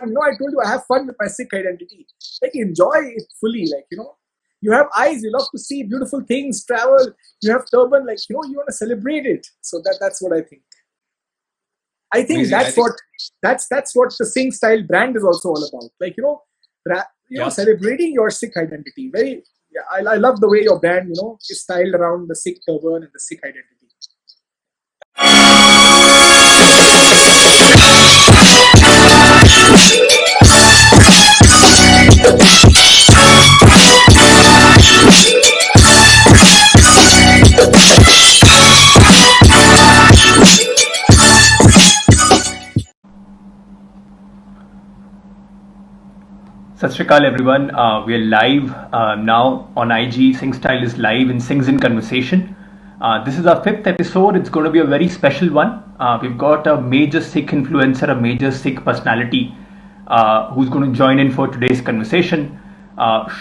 I told you I have fun with my Sikh identity. Like enjoy it fully. Like you have eyes. You love to see beautiful things, travel. You have turban. Like you want to celebrate it. So that's what I think. I think Amazing. I think that's what the Singh style brand is also all about. Like yeah. celebrating your Sikh identity. Very yeah, I love the way your brand is styled around the Sikh turban and the Sikh identity. Sat Shri Akal everyone, we are live now on IG. Sing Style is live in Sings in Conversation. This is our 5th episode. It's going to be a very special one. We've got a major Sikh influencer, a major Sikh personality who's going to join in for today's conversation.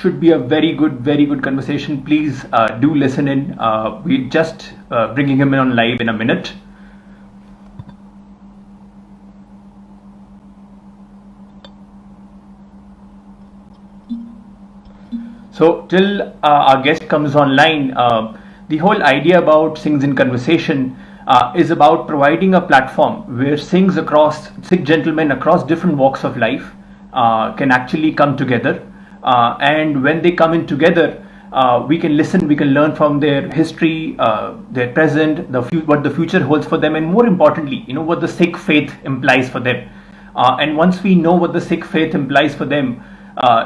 Should be a very good conversation. Please do listen in. We're just bringing him in on live in a minute. So till our guest comes online, the whole idea about Sings in Conversation is about providing a platform where Sikh gentlemen across different walks of life can actually come together. And when they come in together, we can listen, we can learn from their history, their present, what the future holds for them, and more importantly, what the Sikh faith implies for them. And once we know what the Sikh faith implies for them,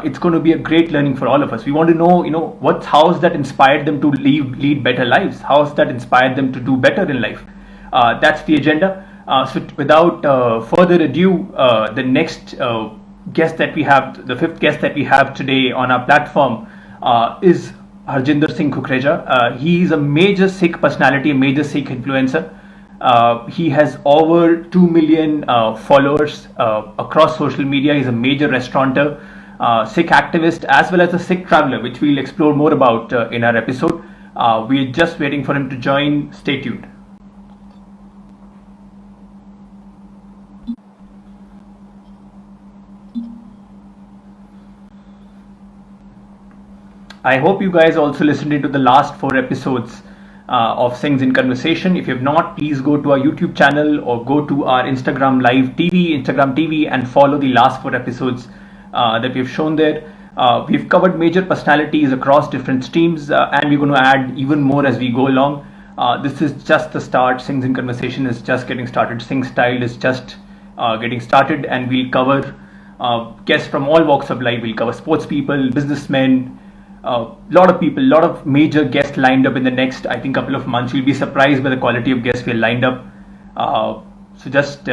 it's going to be a great learning for all of us. We want to know, how's that inspired them to lead better lives? How's that inspired them to do better in life? That's the agenda. So without further ado, the next guest that we have, the 5th guest that we have today on our platform is Harjinder Singh Kukreja. He is a major Sikh personality, a major Sikh influencer. He has over 2 million followers across social media. He's a major restaurateur, Sikh activist, as well as a Sikh traveler, which we'll explore more about in our episode. We're just waiting for him to join. Stay tuned. I hope you guys also listened into the last 4 episodes of Sings in Conversation. If you have not, please go to our YouTube channel or go to our Instagram TV, and follow the last 4 episodes that we've shown there. We've covered major personalities across different streams, and we're going to add even more as we go along. This is just the start. Sings in Conversation is just getting started. Sing Style is just getting started, and we'll cover guests from all walks of life. We'll cover sports people, businessmen, lot of people, lot of major guests lined up in the next, I think, couple of months. You'll be surprised by the quality of guests we lined up. So just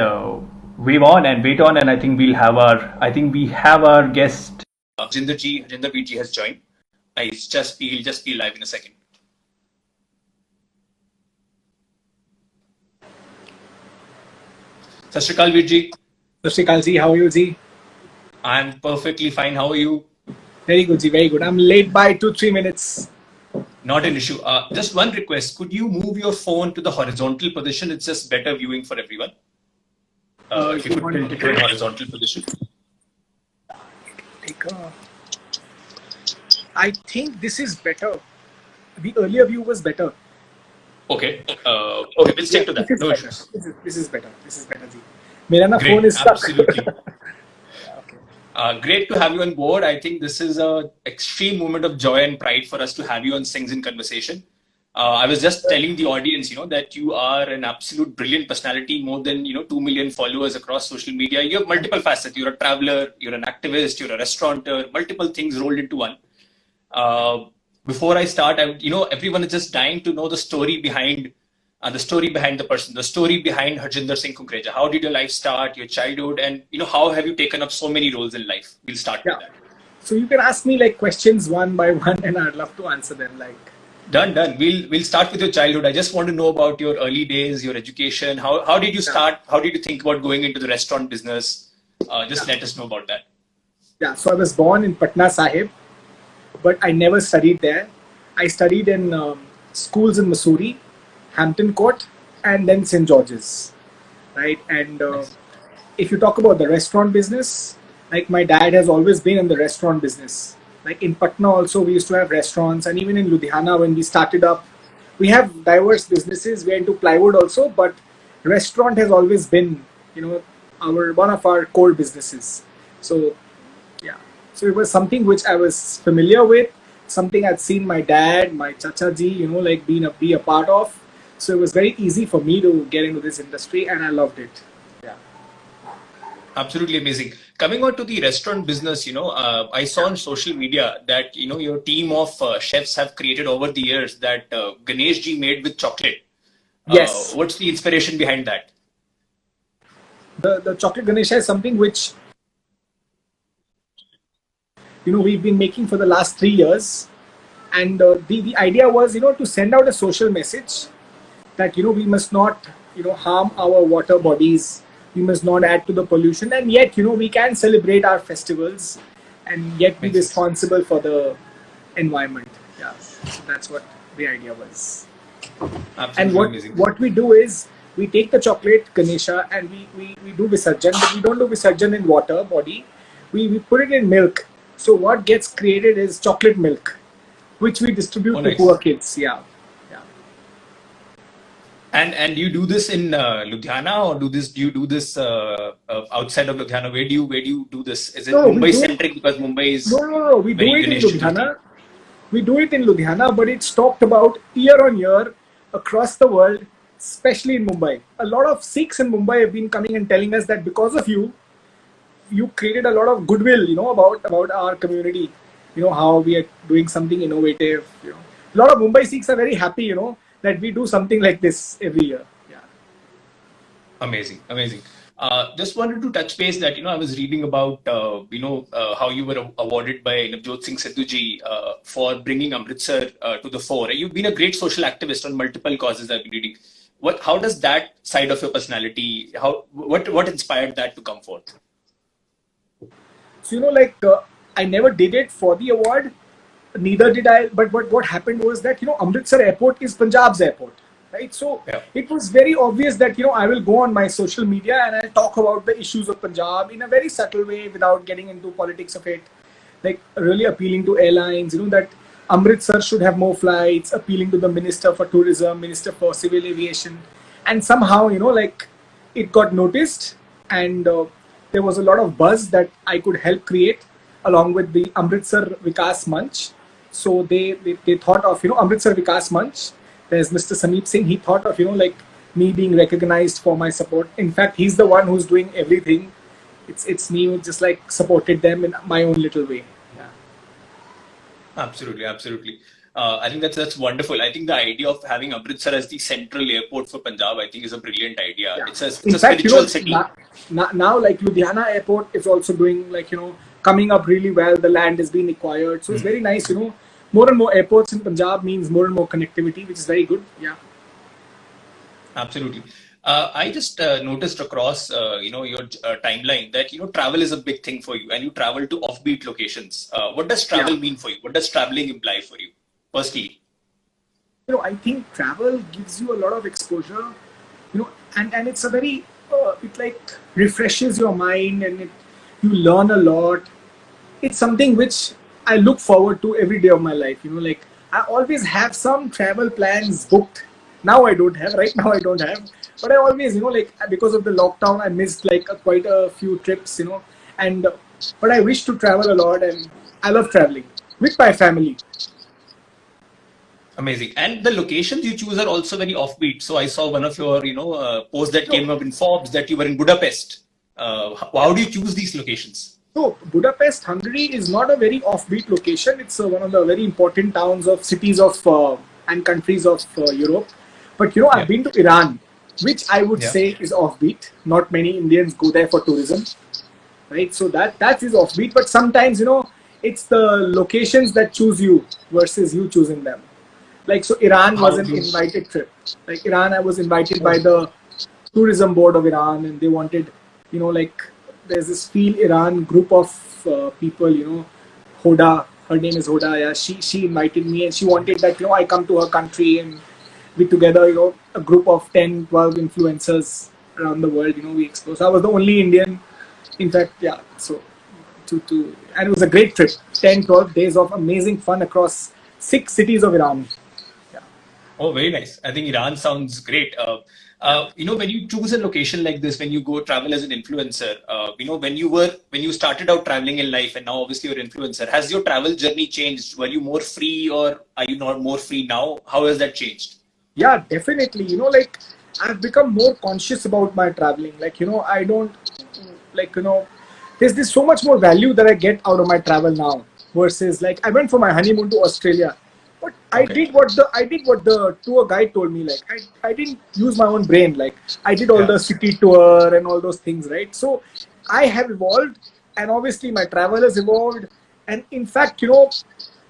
wave on and wait on, and I think we have our guest. Harjinder Ji has joined. He'll just be live in a second. Sat Shri Akal, Veer Ji. Sat Shri Akal ji, how are you ji? I'm perfectly fine. How are you? Very good ji, very good. I'm late by 2-3 minutes. Not an issue. Just one request. Could you move your phone to the horizontal position? It's just better viewing for everyone. If you could tilt it to a horizontal position. I think this is better. The earlier view was better. Okay. Okay, we'll stick to that. No issues. This is better. This is better. My phone is stuck. Absolutely. Great to have you on board. I think this is an extreme moment of joy and pride for us to have you on Sings in Conversation. I was just telling the audience, that you are an absolute brilliant personality, more than, 2 million followers across social media. You have multiple facets. You're a traveler, you're an activist, you're a restaurateur, multiple things rolled into one. Before I start, everyone is just dying to know the story behind the person, the story behind Harjinder Singh Kukreja. How did your life start, your childhood, and how have you taken up so many roles in life? We'll start with that. So you can ask me questions one by one, and I'd love to answer them. Done. We'll start with your childhood. I just want to know about your early days, your education. How did you start? How did you think about going into the restaurant business? Let us know about that. Yeah. So I was born in Patna Sahib, but I never studied there. I studied in schools in Mussoorie, Hampton Court, and then St. George's, right? And if you talk about the restaurant business, Like my dad has always been in the restaurant business. Like in Patna also we used to have restaurants, and even in Ludhiana when we started up, we have diverse businesses. We're into plywood also, but restaurant has always been, our one of our core businesses. So yeah, so it was something which I was familiar with, something I'd seen my dad, my chacha ji, like be a part of. So it was very easy for me to get into this industry, and I loved it. Yeah. Absolutely amazing. Coming on to the restaurant business, I saw on social media that, your team of chefs have created over the years that Ganesh ji made with chocolate. Yes, What's the inspiration behind that? the chocolate Ganesha is something which we've been making for the last 3 years, and the idea was to send out a social message that we must not harm our water bodies, we must not add to the pollution, and yet we can celebrate our festivals and yet be Makes sense. responsible for the environment. Yeah, so that's what the idea was. And Absolutely amazing. what we do is we take the chocolate Ganesha and we do Visarjan, but we don't do Visarjan in water body. We put it in milk. So what gets created is chocolate milk, which we Oh, distribute to nice. poor kids. Yeah. Yeah. And you do this in Ludhiana, or do you do this outside of Ludhiana? Where do you do this? Is it No, we Mumbai do it. centric because Mumbai No, is no, no. We do very it in Ganesh Chaturthi? Ludhiana. We do it in Ludhiana, but it's talked about year on year across the world, especially in Mumbai. A lot of Sikhs in Mumbai have been coming and telling us that because of you, you created a lot of goodwill, about our community. How we are doing something innovative. A lot of Mumbai Sikhs are very happy, that we do something like this every year. Yeah. Amazing, amazing. Just wanted to touch base that, I was reading about, how you were awarded by Navjot Singh Sidhu ji for bringing Amritsar to the fore. You've been a great social activist on multiple causes, I've been reading. How does that side of your personality, what inspired that to come forth? So I never did it for the award, neither did I. But what happened was that Amritsar Airport is Punjab's airport, right? So Yeah. it was very obvious that I will go on my social media and I'll talk about the issues of Punjab in a very subtle way without getting into politics of it, like really appealing to airlines, that Amritsar should have more flights, appealing to the Minister for Tourism, Minister for Civil Aviation, and somehow like it got noticed, and there was a lot of buzz that I could help create along with the Amritsar Vikas Manch. So they thought of Amritsar Vikas Manch. There's Mr. Sameep Singh. He thought of like me being recognized for my support. In fact, he's the one who's doing everything. It's me who just like supported them in my own little way. Yeah. Absolutely, absolutely. I think that's wonderful. I think the idea of having Amritsar as the central airport for Punjab, I think, is a brilliant idea. Yeah. It's In a fact, spiritual city. now like Ludhiana Airport is also doing like coming up really well. The land has been acquired, so it's very nice. More and more airports in Punjab means more and more connectivity, which is very good. Yeah. Absolutely. I just noticed across, your timeline that, travel is a big thing for you and you travel to offbeat locations. What does Yeah. travel mean for you? What does traveling imply for you, personally? I think travel gives you a lot of exposure, and it's a very, it like refreshes your mind, and you learn a lot. It's something which I look forward to every day of my life. Like I always have some travel plans booked. Now I don't have, right now I don't have, but I always, like because of the lockdown, I missed like quite a few trips, and but I wish to travel a lot, and I love traveling with my family. Amazing. And the locations you choose are also very offbeat. So I saw one of your, posts that So, came up in Forbes that you were in Budapest. How do you choose these locations? So Budapest, Hungary is not a very offbeat location. It's one of the very important towns of cities of and countries of Europe. But I've Yeah. been to Iran, which I would Yeah. say is offbeat. Not many Indians go there for tourism, right? So that is offbeat. But sometimes it's the locations that choose you versus you choosing them. Like so, Iran was How an do you? invited trip. Like Iran, I was invited by the tourism board of Iran, and they wanted, like there's this Feel Iran group of people, Hoda, her name is Hoda. Yeah, she invited me, and she wanted that I come to her country and we together, a group of 10, 12 influencers around the world, we explore. So I was the only Indian, in fact, yeah. So and it was a great trip. 10, 12 days of amazing fun across 6 cities of Iran. Yeah. Oh, very nice. I think Iran sounds great. When you choose a location like this, when you go travel as an influencer, when you started out traveling in life, and now obviously you're an influencer, has your travel journey changed? Were you more free, or are you not more free now? How has that changed? Yeah, definitely. Like I've become more conscious about my traveling. I don't like, there's so much more value that I get out of my travel now versus like I went for my honeymoon to Australia. But Okay. I did what the tour guide told me. Like I didn't use my own brain. Like I did all Yeah. the city tour and all those things, right? So I have evolved, and obviously my travel has evolved. And in fact,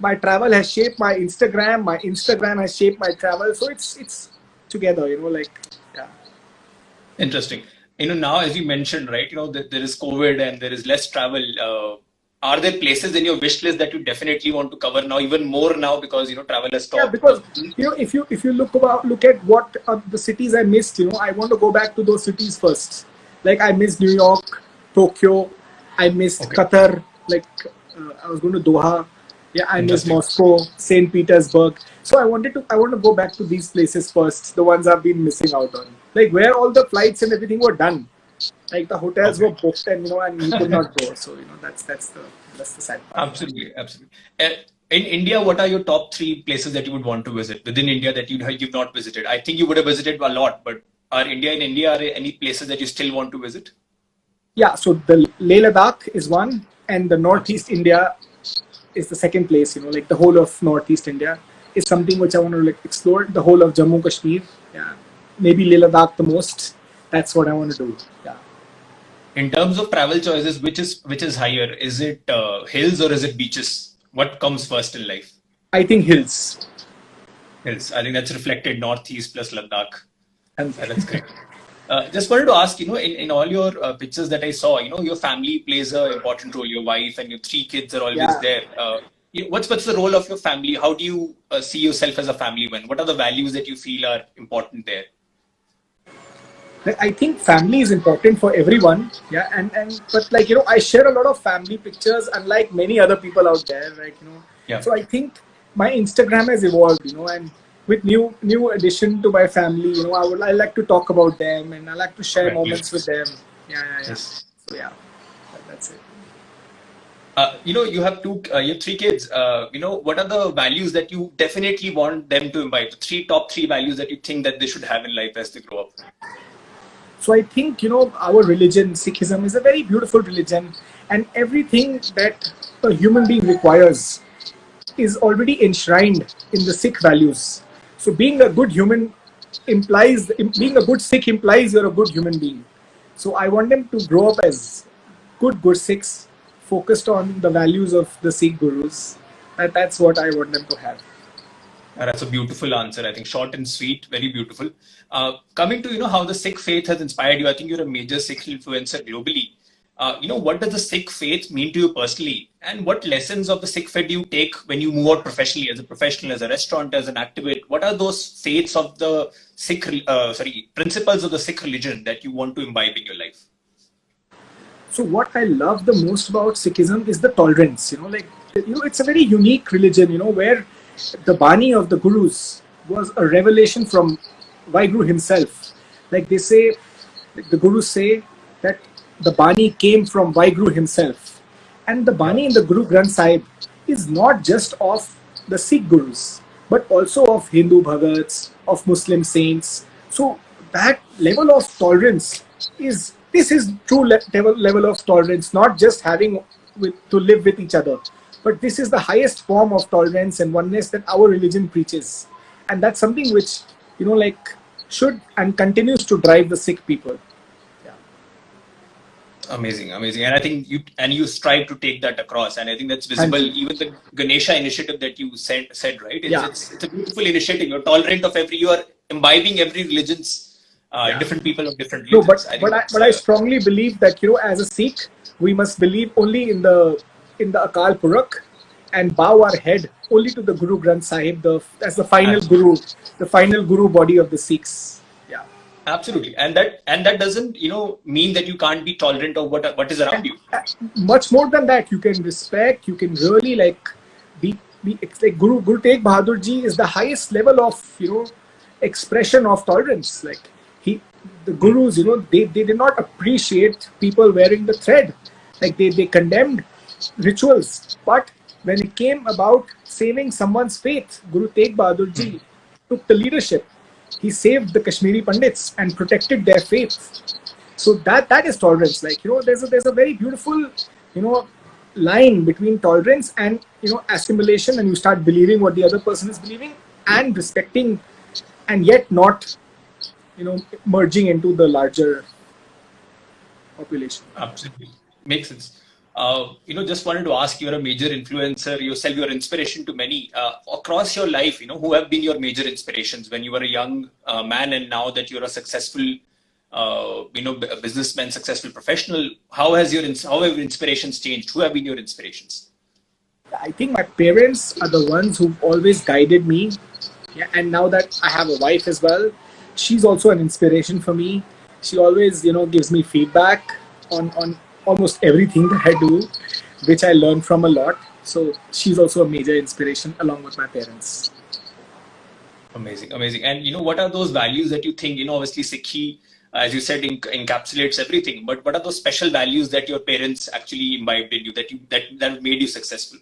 my travel has shaped my Instagram. My Instagram has shaped my travel. So it's together. Like yeah. Interesting. Now as you mentioned, right, that there is COVID and there is less travel. Are there places in your wish list that you definitely want to cover now, even more now because travel has Yeah, stopped? because if you look at what the cities I missed, I want to go back to those cities first. Like I missed New York, Tokyo, I missed Okay. Qatar. Like I was going to Doha. Yeah, I missed Interesting. Moscow, Saint Petersburg. So I want to go back to these places first, the ones I've been missing out on. Like where all the flights and everything were done. Like the hotels were Okay. booked, and you could not go. So that's the sad part. Yeah. Absolutely, absolutely. In India, what are your top three places that you would want to visit within India that you've not visited? I think you would have visited a lot, but in India, are there any places that you still want to visit? Yeah, so the Leh Ladakh is one, and the Absolutely. Northeast India is the second place. Like the whole of Northeast India is something which I want to like explore. The whole of Jammu Kashmir, yeah, maybe Leh Ladakh the most. That's what I want to do. Yeah, In terms of travel choices, which is higher? Is it hills or is it beaches? What comes first in life? I think hills. Hills. I think that's reflected Northeast plus Ladakh. And That's great. Just wanted to ask, in all your pictures that I saw, your family plays an important role. Your wife and your three kids are always yeah, there. What's the role of your family? How do you see yourself as a family man? What are the values that you feel are important there? I think family is important for everyone. Yeah, and but like I share a lot of family pictures, unlike many other people out there. Yeah, So I think my Instagram has evolved. And with new addition to my family, I like to talk about them, and I like to share moments with congratulations. them. Yeah, yeah, yeah. Yes. So yeah, that's it. You have three kids. What are the values that you definitely want them to imbibe? The top three values that you think that they should have in life as they grow up. So I think our religion, Sikhism, is a very beautiful religion, and everything that a human being requires is already enshrined in the Sikh values. So being a good human being a good Sikh implies you're a good human being. So I want them to grow up as good Sikhs, focused on the values of the Sikh gurus. That's what I want them to have. That's a beautiful answer. I think short and sweet, very beautiful. Coming to how the Sikh faith has inspired you. I think you're a major Sikh influencer globally. What does the Sikh faith mean to you personally, and what lessons of the Sikh faith do you take when you move out professionally, as a professional, as a restaurant, as an activist? What are those faiths of the principles of the Sikh religion that you want to imbibe in your life? So what I love the most about Sikhism is the tolerance. It's a very unique religion. Where the Bani of the Gurus was a revelation from Vaheguru himself. Like they say, the Gurus say that the Bani came from Vaheguru himself, and the Yeah. Bani in the Guru Granth Sahib is not just of the Sikh Gurus, but also of Hindu Bhagats, of Muslim saints. So that level of tolerance is true level of tolerance, not just having to live with each other, but this is the highest form of tolerance and oneness that our religion preaches, and that's something which like should and continues to drive the Sikh people. Yeah, Amazing, amazing, and I think you strive to take that across, and I think that's thank visible. you. Even the Ganesha initiative that you said right. It's Yeah, it's a beautiful initiative. You're tolerant of you are imbibing every religion's yeah. different people of different No, religions. I think that's but I strongly believe that as a Sikh, we must believe only in the Akal Purakh and bow our head only to the Guru Granth Sahib, as the final absolutely. guru, the final guru body of the Sikhs. Yeah, Absolutely, and that doesn't mean that you can't be tolerant of what is around And you. much more than that, you can respect, you can really like be it's like Guru Tegh Bahadur ji is the highest level of expression of tolerance. Like he the gurus, they did not appreciate people wearing the thread. Like they condemned rituals, but when it came about saving someone's faith, Guru Tegh Bahadur ji took the leadership. He saved the Kashmiri Pandits and protected their faith. So that is tolerance. Like there's a very beautiful line between tolerance and assimilation, and you start believing what the other person is believing and respecting, and yet not merging into the larger population. Absolutely. Makes sense. Just wanted to ask, you're a major influencer yourself, you're inspiration to many across your life, who have been your major inspirations when you were a young man, and now that you're a successful, a businessman, successful professional, how have your inspirations changed? Who have been your inspirations? I think my parents are the ones who've always guided me. Yeah, and now that I have a wife as well, she's also an inspiration for me. She always, gives me feedback on almost everything that I do, which I learn from a lot. So she's also a major inspiration along with my parents. Amazing, amazing. And what are those values that you think, obviously Sikhi, as you said, encapsulates everything, but what are those special values that your parents actually imbibed in you, that made you successful?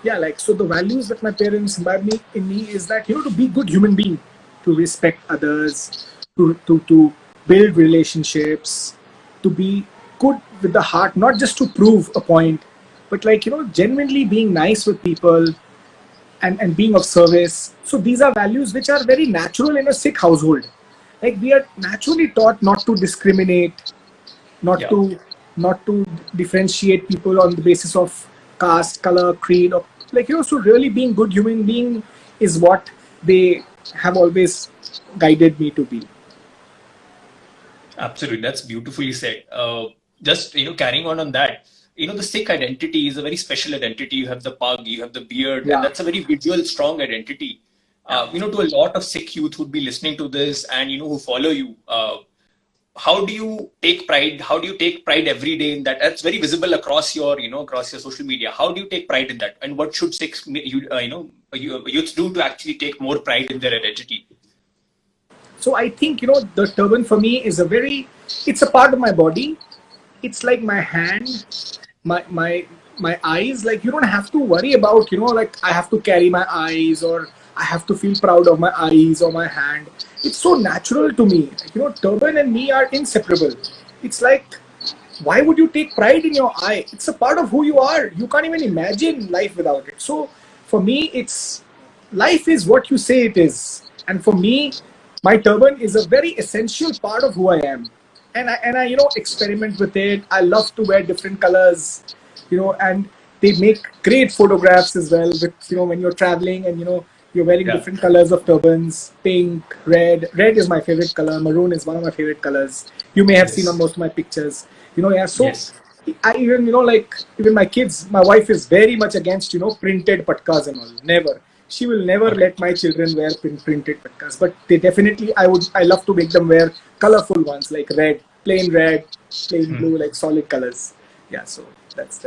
Yeah, like so the values that my parents imbibe in me is that to be good human being, to respect others, to build relationships, to be good with the heart, not just to prove a point, but like genuinely being nice with people, and being of service. So these are values which are very natural in a Sikh household. Like we are naturally taught not to discriminate, not Yeah. to not to differentiate people on the basis of caste, color, creed, or like so really being good human being is what they have always guided me to be. Absolutely, that's beautifully said. Just carrying on that, the Sikh identity is a very special identity. You have the pug, you have the beard, and Yeah, that's a very visual, strong identity. yeah. To a lot of Sikh youth who'd be listening to this and who follow you, how do you take pride? How do you take pride every day in that? That's very visible across your social media. How do you take pride in that? And what should Sikhs, youths do to actually take more pride in their identity? So I think the turban for me is it's a part of my body. It's like my hand, my eyes. Like you don't have to worry about like I have to carry my eyes, or I have to feel proud of my eyes or my hand. It's so natural to me. Like, turban and me are inseparable. It's like, why would you take pride in your eye? It's a part of who you are. You can't even imagine life without it. So for me, it's life is what you say it is. And for me, my turban is a very essential part of who I am. And I experiment with it. I love to wear different colors, and they make great photographs as well with when you're traveling and you're wearing Yeah. different colors of turbans, pink, red. Red is my favorite color. Maroon is one of my favorite colors. You may have seen on Yes. most of my pictures. Yeah. So Yes. I even like even my kids. My wife is very much against printed patkas and all. Never. She will never Okay. let my children wear printed patkas. But they definitely. I love to make them wear colorful ones like red, plain blue, like solid colors. Yeah. So that's.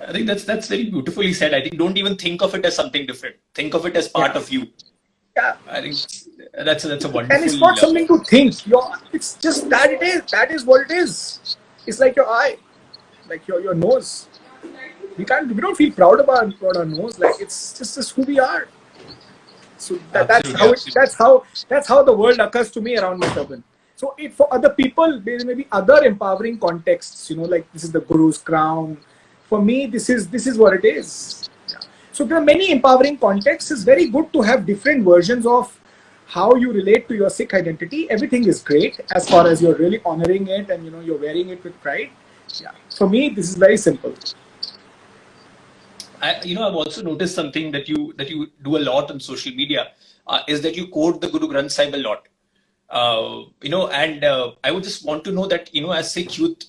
I think that's very beautifully said. I think don't even think of it as something different. Think of it as part Yeah. of you. Yeah. I think that's a And it's wonderful. not something to think. It's just that it is. That is what it is. It's like your eye, like your nose. We don't feel proud about our nose. Like it's just who we are. So that's Absolutely, how it, absolutely. that's how the world occurs to me around my turban. So for other people, there may be other empowering contexts. Like this is the guru's crown. For me, this is what it is. Yeah. So there are many empowering contexts. It's very good to have different versions of how you relate to your Sikh identity. Everything is great as far as you're really honoring it and you're wearing it with pride. Yeah. For me, this is very simple. I've also noticed something that you do a lot on social media, is that you quote the Guru Granth Sahib a lot. And I would just want to know that as Sikh youth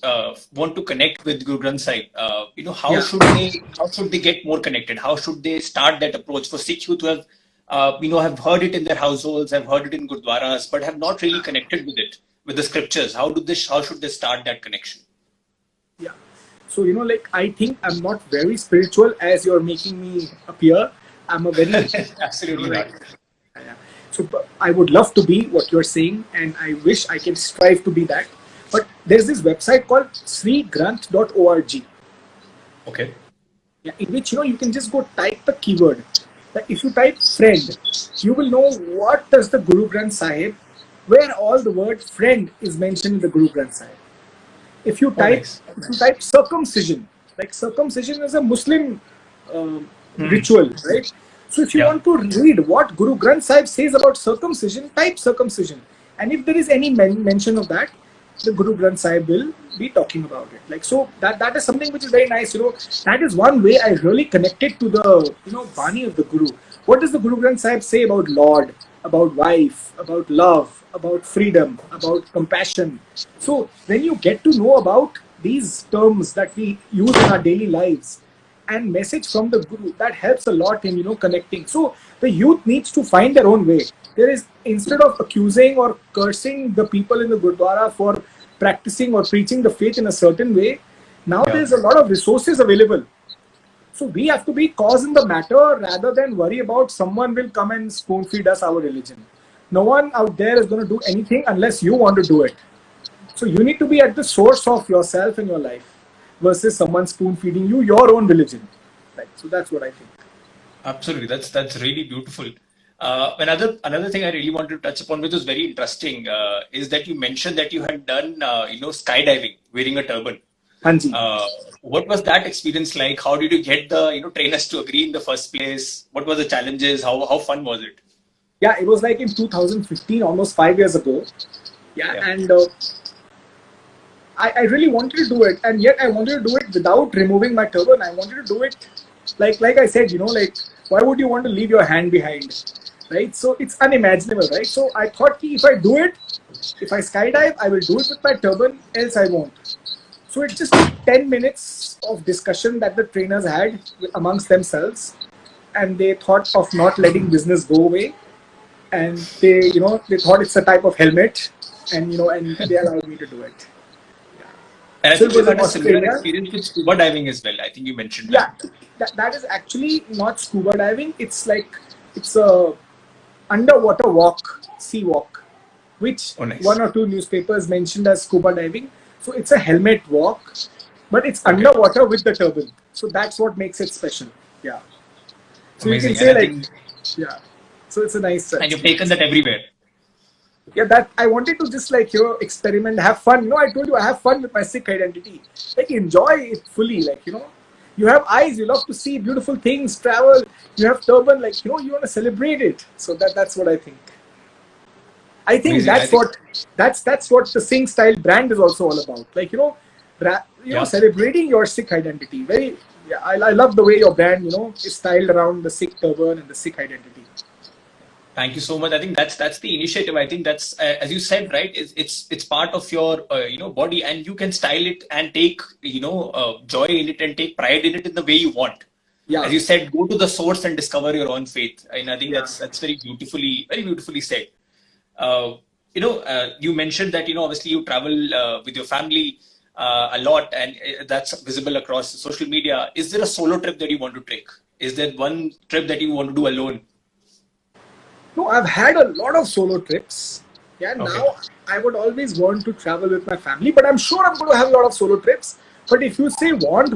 want to connect with Guru Granth Sahib, how Yeah. should they get more connected? How should they start that approach for Sikh youth who have have heard it in their households, have heard it in gurdwaras, but have not really connected with it, with the scriptures. How should they start that connection? Yeah. So, like, I think I'm not very spiritual as you're making me appear. I'm a very, Absolutely like, not. yeah. So I would love to be what you're saying, and I wish I can strive to be that. But there's this website called srigranth.org. Okay. Yeah, in which you can just go type the keyword. Like if you type friend, you will know what does the Guru Granth Sahib, where all the word friend is mentioned in the Guru Granth Sahib. If you Oh, type nice. circumcision, like circumcision is a Muslim ritual, right? So if you Yeah. want to read what Guru Granth Sahib says about circumcision, type circumcision, and if there is any mention of that, the Guru Granth Sahib will be talking about it. Like so, that is something which is very nice. That is one way I really connected to the Bani of the Guru. What does the Guru Granth Sahib say about Lord, about wife, about love, about freedom, about compassion? So when you get to know about these terms that we use in our daily lives and message from the Guru, that helps a lot in connecting. So the youth needs to find their own way. There is, instead of accusing or cursing the people in the Gurdwara for practicing or preaching the faith in a certain way, now Yeah. there's a lot of resources available. So we have to be cause in the matter rather than worry about someone will come and spoon feed us our religion. No one out there is going to do anything unless you want to do it. So you need to be at the source of yourself in your life versus someone spoon feeding you your own religion. Right. So that's what I think. Absolutely, that's really beautiful. Another thing I really wanted to touch upon, which was very interesting, is that you mentioned that you had done skydiving wearing a turban. Hanji. What was that experience like? How did you get the trainers to agree in the first place? What were the challenges? How fun was it? Yeah, it was like in 2015, almost 5 years ago. Yeah, Yeah. and I really wanted to do it, and yet I wanted to do it without removing my turban. I wanted to do it like I said, like why would you want to leave your hand behind, right? So it's unimaginable, right? So I thought if I do it, if I skydive, I will do it with my turban, else I won't. So it just took 10 minutes of discussion that the trainers had amongst themselves, and they thought of not letting business go away, and they thought it's a type of helmet, and and they allowed me to do it. And I So think it you've was in had a similar Australia. experience with scuba diving as well. I think you mentioned that. Yeah, that is actually not scuba diving. It's a underwater walk, sea walk, which Oh, nice. one or two newspapers mentioned as scuba diving. So it's a helmet walk, but it's Okay. underwater with the turban. So that's what makes it special. Yeah. So you can Amazing. say And I like, think, yeah. So it's a nice and you've taken that everywhere. yeah, that I wanted to just experiment, have fun. I told you I have fun with my Sikh identity. Like enjoy it fully. Like you have eyes, you love to see beautiful things, travel. You have turban, like you want to celebrate it. So that's what I think. I think Amazing. I think, that's what the Singh style brand is also all about. Like yeah. celebrating your Sikh identity. Very yeah, I love the way your brand is styled around the Sikh turban and the Sikh identity. Thank you so much. I think that's the initiative. I think that's as you said, right? It's part of your body, and you can style it and take joy in it and take pride in it in the way you want. Yeah, As you said, go to the source and discover your own faith. And I think yeah. that's very beautifully said. You mentioned that obviously you travel with your family a lot, and that's visible across social media. Is there a solo trip that you want to take? Is there one trip that you want to do alone? No, I've had a lot of solo trips. Yeah, Okay. now I would always want to travel with my family, but I'm sure I'm going to have a lot of solo trips. But if you say want,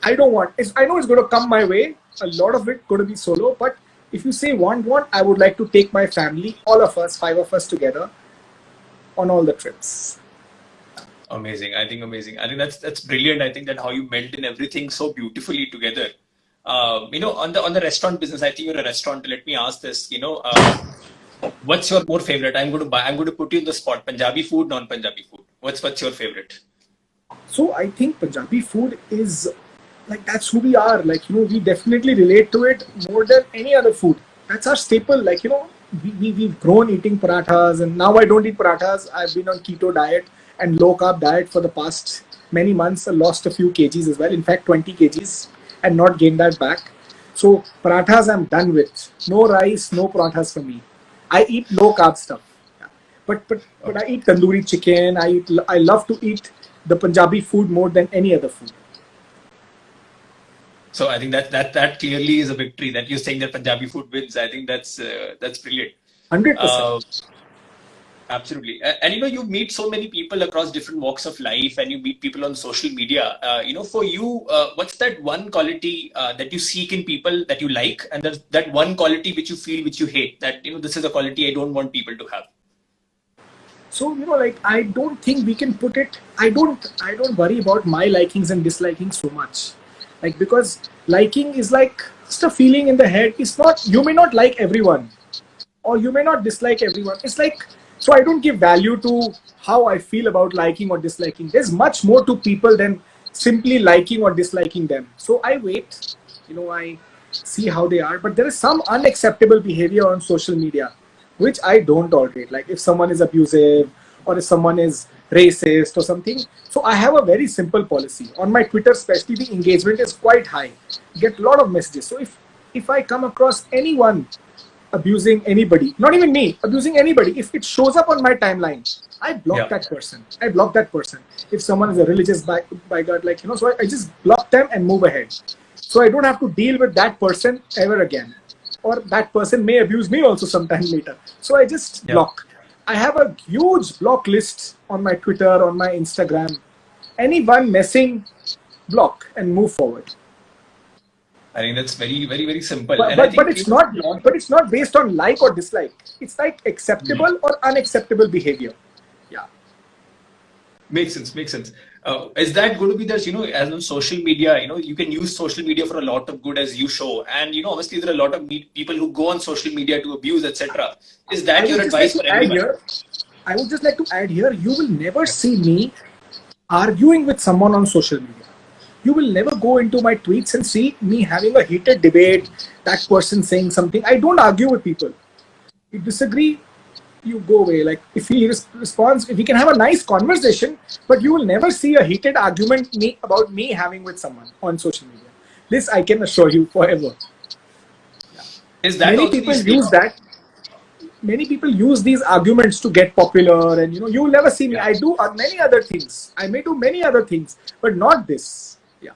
I don't want. I know it's going to come my way. A lot of it going to be solo, but if you say want, I would like to take my family, all of us, 5 of us together, on all the trips. Amazing. I think amazing. I think that's brilliant. I think that how you meld in everything so beautifully together. On the restaurant business, I think you're a restaurant. Let me ask this. What's your more favorite? I'm going to put you in the spot. Punjabi food, non-Punjabi food. What's your favorite? So I think Punjabi food is like that's who we are. Like we definitely relate to it more than any other food. That's our staple. Like we've grown eating parathas, and now I don't eat parathas. I've been on keto diet and low carb diet for the past many months. I lost a few kgs as well. In fact, 20 kgs, and not gained that back. So parathas I'm done with. No rice, no parathas for me. I eat low carb stuff. Yeah. But I Okay. eat tandoori chicken. I love to eat the Punjabi food more than any other food. So I think that clearly is a victory that you're saying that Punjabi food wins. I think that's brilliant. 100%. Uh, Absolutely. And you meet so many people across different walks of life and you meet people on social media. For you, what's that one quality that you seek in people that you like, and there's that one quality which you feel which you hate, that this is a quality I don't want people to have. So like I don't think we can put it. I don't worry about my likings and dislikings so much, like because liking is like just a feeling in the head. It's not. You may not like everyone, or you may not dislike everyone. It's like, so I don't give value to how I feel about liking or disliking. There's much more to people than simply liking or disliking them. So I wait, I see how they are. But there is some unacceptable behavior on social media which I don't tolerate. Like if someone is abusive or if someone is racist or something. So I have a very simple policy. On my Twitter, especially, the engagement is quite high. Get a lot of messages. So if I come across anyone abusing anybody, not even me, abusing anybody, if it shows up on my timeline, I block Yeah. that person. I block that person. If someone is a religious by God, so I just block them and move ahead. So I don't have to deal with that person ever again. Or that person may abuse me also sometime later. So I just Yeah. block. I have a huge block list on my Twitter, on my Instagram. Anyone messing, block and move forward. I think that's very, very, very simple. But And I but, but think, it's not but it's not based on like or dislike. It's like Mhm. acceptable or unacceptable behavior. Yeah. Makes sense, makes sense. Is that going to be this, as on social media, you can use social media for a lot of good as you show. And, obviously there are a lot of people who go on social media to abuse, etc. Is I that your would just like advice to for add everyone? here. I would just like to add here. You will never see me arguing with someone on social media. You will never go into my tweets and see me having a heated debate, that person saying something. I don't argue with people. You disagree, you go away. Like if he responds, if we can have a nice conversation, but you will never see a heated argument about me having with someone on social media. This I can assure you forever. Is that Many also the people state? use that. Many people use these arguments to get popular, and you will never see me. Yeah. I do many other things. I may do many other things, but not this. Yeah.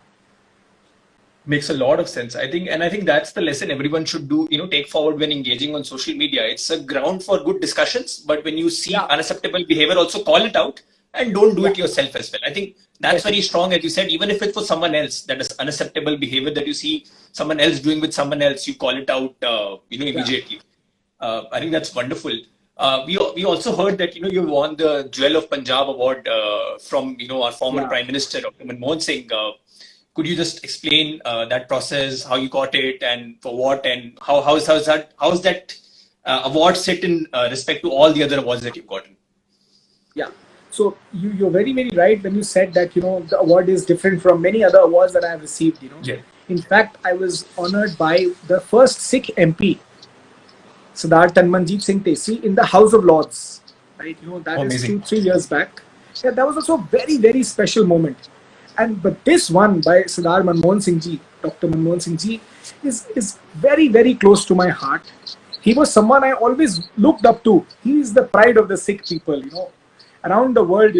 Makes a lot of sense. I think that's the lesson everyone should do, take forward when engaging on social media. It's a ground for good discussions, but when you see Yeah. unacceptable behavior, also call it out and don't do Yeah. it yourself as well. I think that's very Definitely. strong, as you said, even if it's for someone else, that is unacceptable behavior that you see someone else doing with someone else, you call it out, Yeah. immediately. I think that's wonderful. We also heard that you won the Jewel of Punjab award from our former Yeah. Prime Minister Dr. Manmohan Singh. Could you just explain that process, how you got it, and for what, and how's that award sit in respect to all the other awards that you've gotten? Yeah. So you're very, very right when you said that the award is different from many other awards that I have received. Yeah. In fact, I was honored by the first Sikh MP, Sardar Tanmanjeet Singh Tesi, in the House of Lords. Right, that is Amazing. 2-3 years back. Yeah, that was also a very, very special moment. But this one by Sardar Manmohan Singh Ji, Dr. Manmohan Singh Ji, is very, very close to my heart. He was someone I always looked up to. He is the pride of the Sikh people. Around the world.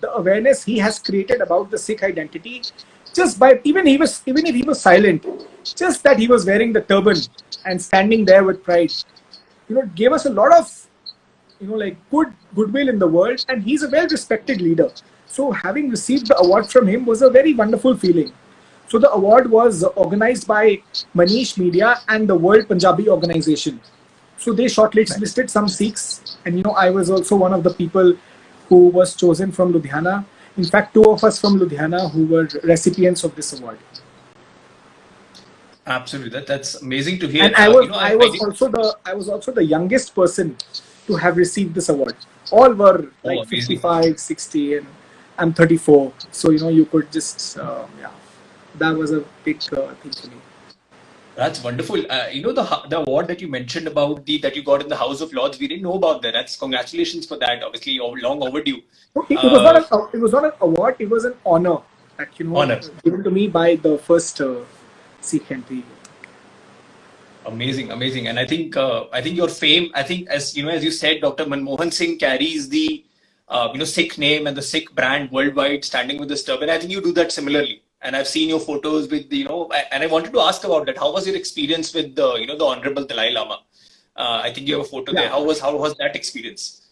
The awareness he has created about the Sikh identity, just by even if he was silent, just that he was wearing the turban and standing there with pride, gave us a lot of like goodwill in the world, and he's a well respected leader. So having received the award from him was a very wonderful feeling. So the award was organized by Manish Media and the World Punjabi Organization. So they shortlisted some Sikhs, and I was also one of the people who was chosen from Ludhiana. In fact, two of us from Ludhiana who were recipients of this award. Absolutely, that's amazing to hear. And I was also the youngest person to have received this award. All were Oh, like amazing. 55, 60, and I'm 34. So you could just yeah, that was a big thing for me. That's wonderful. The award that you mentioned about that you got in the House of Lords. We didn't know about that. That's congratulations for that. Obviously, long overdue. So Uh, it was not an award. It was an honor that Honor. given to me by the first Sikh MP. Amazing, amazing. And I think your fame, I think as you know, as you said, Dr. Manmohan Singh carries the Sikh name and the Sikh brand worldwide, standing with this turban. I think you do that similarly. And I've seen your photos with and I wanted to ask about that. How was your experience with the Honorable Dalai Lama? I think you have a photo there. Yeah. How was that experience?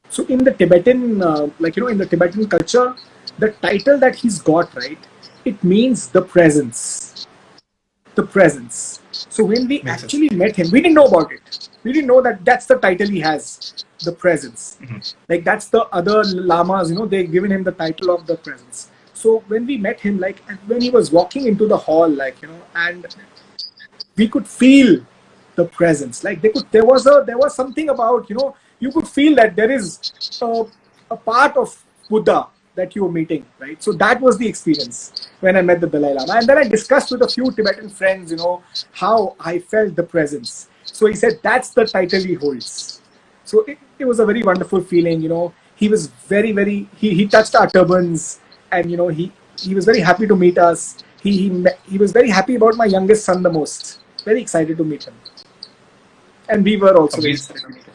So in the Tibetan, in the Tibetan culture, the title that he's got, right, it means the presence. The presence. So when we Makes sense. actually met him, we didn't know about it. We didn't know that that's the title he has, the presence. Like that's the other lamas, they've given him the title of the presence. So when we met him, and when he was walking into the hall, and we could feel the presence. There was something about, you could feel that there is a part of Buddha that you were meeting, right? So that was the experience when I met the Dalai Lama. And then I discussed with a few Tibetan friends, how I felt the presence. So he said, that's the title he holds. So it was a very wonderful feeling, He was he touched our turbans, and, he was very happy to meet us. He was very happy about my youngest son the most. Very excited to meet him. And we were also very Amazing. excited to meet him.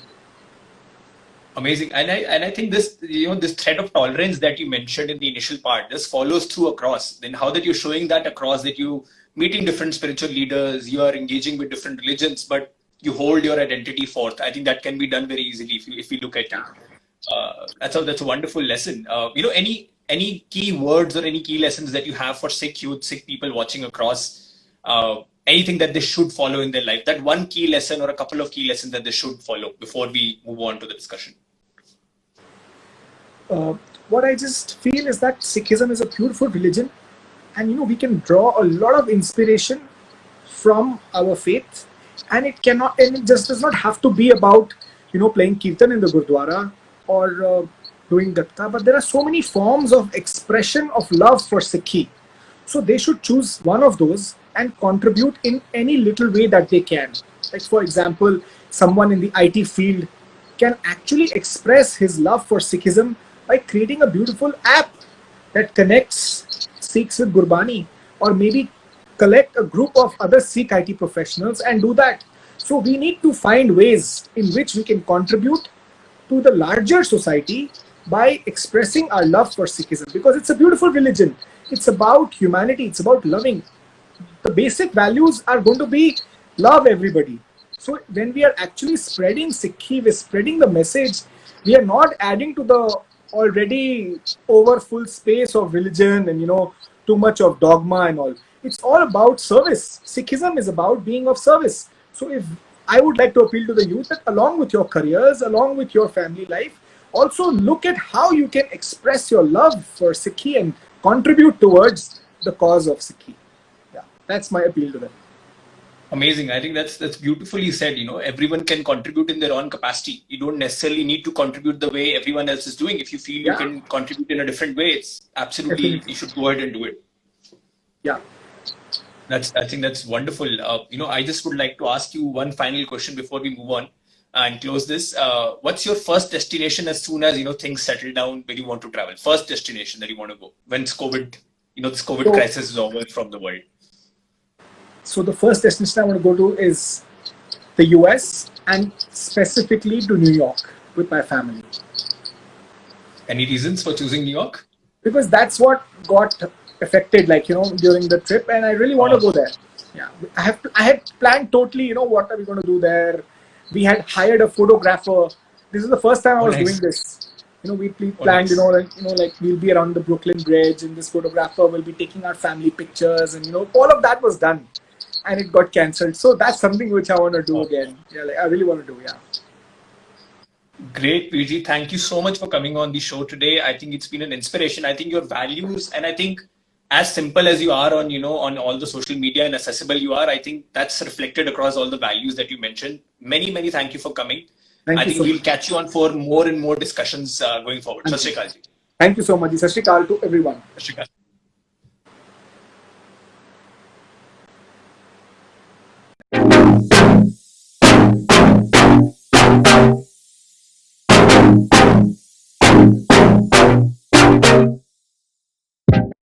Amazing. And I think this, this thread of tolerance that you mentioned in the initial part, this follows through across. Then how that you're showing that across, that you meeting different spiritual leaders, you are engaging with different religions, but you hold your identity forth. I think that can be done very easily if you look at it. That's a wonderful lesson. Any key words or any key lessons that you have for Sikh youth, Sikh people watching across, anything that they should follow in their life? That one key lesson or a couple of key lessons that they should follow before we move on to the discussion. What I just feel is that Sikhism is a beautiful religion, and we can draw a lot of inspiration from our faith, and it just does not have to be about playing kirtan in the Gurdwara or doing gatka, but there are so many forms of expression of love for Sikhi. So they should choose one of those and contribute in any little way that they can. Like, for example, someone in the IT field can actually express his love for Sikhism by creating a beautiful app that connects Sikhs with Gurbani, or maybe collect a group of other Sikh IT professionals and do that. So we need to find ways in which we can contribute to the larger society by expressing our love for Sikhism, because it's a beautiful religion. It's about humanity. It's about loving. The basic values are going to be love everybody. So when we are actually spreading Sikhi, we're spreading the message. We are not adding to the already over full space of religion and, too much of dogma and all. It's all about service. Sikhism is about being of service. So if I would like to appeal to the youth that along with your careers, along with your family life, also look at how you can express your love for Sikhi and contribute towards the cause of Sikhi. Yeah, that's my appeal to them. Amazing. I think that's beautifully said. Everyone can contribute in their own capacity. You don't necessarily need to contribute the way everyone else is doing. If you feel you can contribute in a different way, it's absolutely, you should go ahead and do it. Yeah. I think that's wonderful. I just would like to ask you one final question before we move on and close this. What's your first destination as soon as things settle down where you want to travel? First destination that you want to go when this COVID crisis is over from the world. So the first destination I want to go to is the US, and specifically to New York with my family. Any reasons for choosing New York? Because that's what got affected, during the trip, and I really want to go there. Yeah, I had planned totally, what are we going to do there? We had hired a photographer. This is the first time I was doing this. We planned, we'll be around the Brooklyn Bridge, and this photographer will be taking our family pictures, and all of that was done, and it got cancelled. So that's something which I want to do again. Yeah, I really want to do. Yeah. Great, PG. Thank you so much for coming on the show today. I think it's been an inspiration. I think your values, and I think as simple as you are on, on all the social media and accessible you are, I think that's reflected across all the values that you mentioned. Many, many thank you for coming. I think we'll catch you on for more and more discussions going forward. Sat Shri Akal ji. Thank you so much. Sat Shri Akal to everyone. Sat Shri Akal.